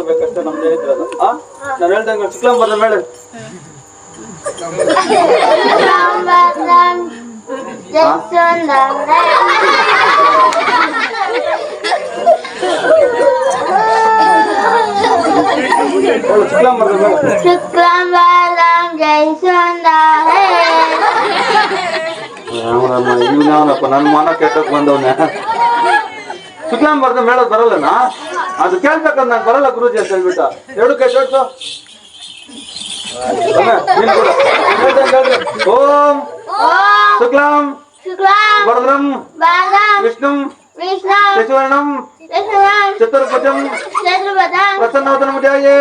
ಬೇಕಷ್ಟೇ ನಮ್ದು ಹೇಳಿದ್ರಲ್ಲ. ನಾನು ಹೇಳ್ದಂಗೆ ಶುಕ್ಲಾಂ ಬರ್ದ ಮೇಡ ಶುಕ್ಲಾಂ ಬರ್ದ ಮೇಡ ಶುಕ್ಲಾಂ ವರದಂ ಜೈ ಸುಂದರ ರಾಮರಾಮ ಇವನಪ್ಪ ನನ್ನ ಮನ ಕೆಟ್ಟಕ್ ಬಂದವನ. ಶುಕ್ಲಾಂ ಬರ್ದ ಮೇಳ ಬರಲ್ಲನಾ? ಅದು ಕೇಳ್ಬೇಕಂದ್ ನಾನು ಬರಲ್ಲ ಗುರುಜಿ ಅಂತ ಹೇಳ್ಬಿಟ್ಟ. ಎರಡು ಕೈ ಜೋಡ್ಸು. ಓಂ ಶುಕ್ಲಾಂ ವರದಂ ವಿಷ್ಣು ಶಶಿವರ್ಣಂ ಚತುರ್ಭುಜಂ ಪ್ರಸನ್ನವದನಂ ಧ್ಯಾಯೇ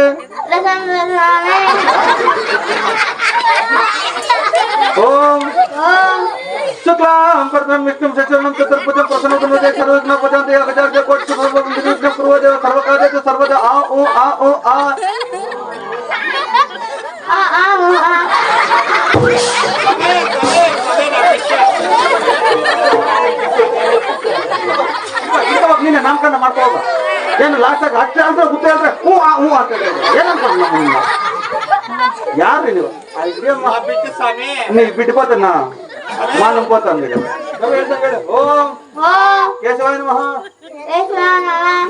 ಓಂ ಶುಕ್ಲಾಂ ವರದಂ ವಿಷ್ಣು ಶಶಿವರ್ಣಂ ಚತುರ್ಭುಜಂ ಪ್ರಸನ್ನವದನಂ ಧ್ಯಾಯೇ ಸರ್ವಜ್ಞ ಪದಾಂತ ಯಾಗಜಾರ್ಯ ಕೋಟಿ ಸರ್ವವಿಘ್ನ ಕುರ್ವದೇವ ಸರ್ವಕಾರ್ಯೇಷು ಸರ್ವದಾ ಆ ಓ ಆ ಓ ಆ ನೀನೆ ನಾಮಕರಣ ಮಾಡ್ಕೋಗ. ಏನು ಲಾಸ್ಟ್ ಆಗಿ ಅಷ್ಟೇ ಅಂದ್ರೆ ಗುತ್ತ ಹೇಳ್ರೆ ಹೂ ಆ ಹೂ ಅಂತ ಏನಂತ ಯಾರು ನೀವು ನೀವು ಬಿಟ್ಕೋತನ ಮಾನ పోతాను. ఓం కేశవాయ నమః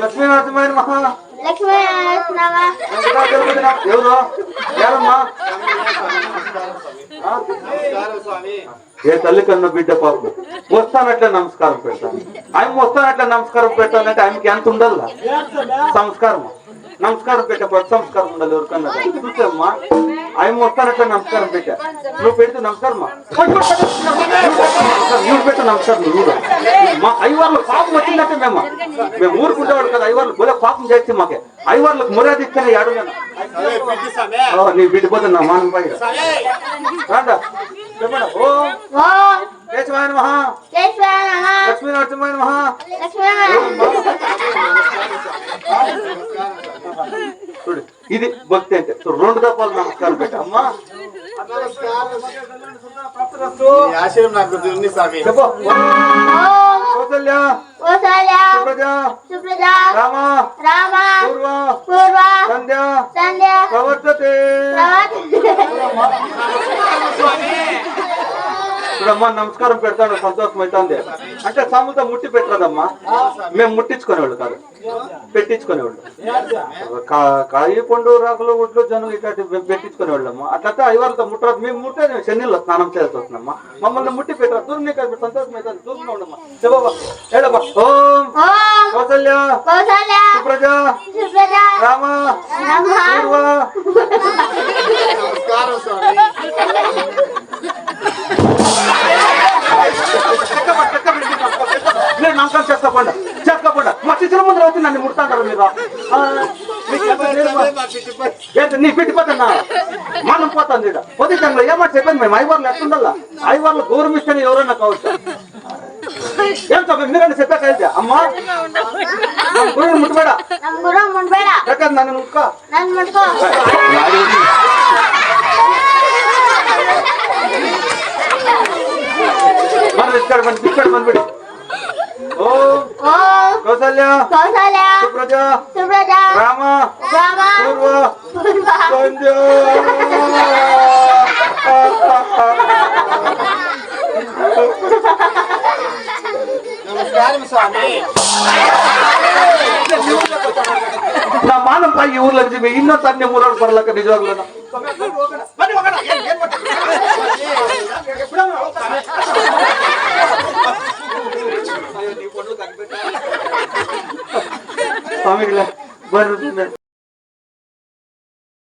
లక్ష్మీనరసింహాయ నమః ఎవరు యారమ్మా? ఏ తల్లి కన్నా బిడ్డ పాపం వస్తానట్లే నమస్కారం పెడతాను. ఆయన వస్తానట్లే నమస్కారం పెట్టాలంటే ఆయనకి ఎంత ఉండాల సంస్కారం. నమస్కారం పెట్టే సంస్కారం ఉండాలి ఎవరికన్నా. చూసామ్మా ఆయన వస్తానట్లే నమస్కారం పెట్టా. నువ్వు పెడితే నమస్కారమ్మా నువ్వు పెట్టు నమస్కారం. నువ్వు మా ఐవార్లకు పాపం వచ్చిందంటే మేము ఊరుకుంటేవాడు కదా. ఐవార్లకు బోలే పాపం చేస్తే మాకే ఐవార్లకు మర్యాద ఇస్తేనే ఏడు నీ బిడ్డిపోతే నా మానం పై రాండా చెప్పండి. ఓం కేశవాయ నమః లక్ష్మీనరసింహాయ నమః. చూడు ఇది భక్తి అంటే. రెండు దఫాలు నమస్కారం పెట్టా అమ్మా. చెప్పు కౌసల్య సుప్రజ రామ పూర్వ సంధ్య ప్రవర్తతే. చూడమ్మా నమస్కారం పెడతాడు సంతోషం అవుతుంది అంటే సాముతో ముట్టి పెట్టరాదమ్మా. మేము ముట్టించుకునేవాళ్ళు కాదు పెట్టించుకునేవాళ్ళు. కాయి పండు రాకులు ఒడ్లు జనం ఇట్లాంటి పెట్టించుకునేవాళ్ళమ్మా. అట్లా ఐవారితో ముట్టరాదు. మేము ముట్టే శనిలో స్నానం చేయాల్సి వస్తుందమ్మా. మమ్మల్ని ముట్టి పెట్టరాదు. దూరం నీకు సంతోషం అవుతుంది. దూరంగా ఉండమ్మా. చెప్పమ్మా ఏడమ్మా. ఓం కౌసల్య సుప్రజ రామ పూర్వ నేను నమ్మకం చేసుకోకుండా మా శిశుల ముందు వచ్చి నన్ను ముడతాంటారు మీరు. నీ పెట్టిపోతున్నా మనం పోతుంది. పొద్దుటంలో ఏమాట చెప్పండి. మేము ఐవార్లు ఎట్టుండాలా? ఐవార్లు గౌరవిస్తేనే ఎవరన్నా కావచ్చు. ఏం చెప్పండి మీరన్నా చెప్పాక వెళ్తే అమ్మా గురువుని ముట్టుబేడా నన్ను ముట్టుకో. మన ఇక్కడ బంద్బిడి. ఓం కౌసల్య సుప్రజ రామ పూర్వ సంధ్య. నా మానం పై ఈ ఊర్లో నుంచి ಇನ್ನೂ ತನ್ನೆ ಮೂರಾಡು ಬರ್ಲಕ್ಕ ನಿಜವಾಗ್ಲೂ ಸ್ವಾಮಿಗಳ ಬರ್ರಿ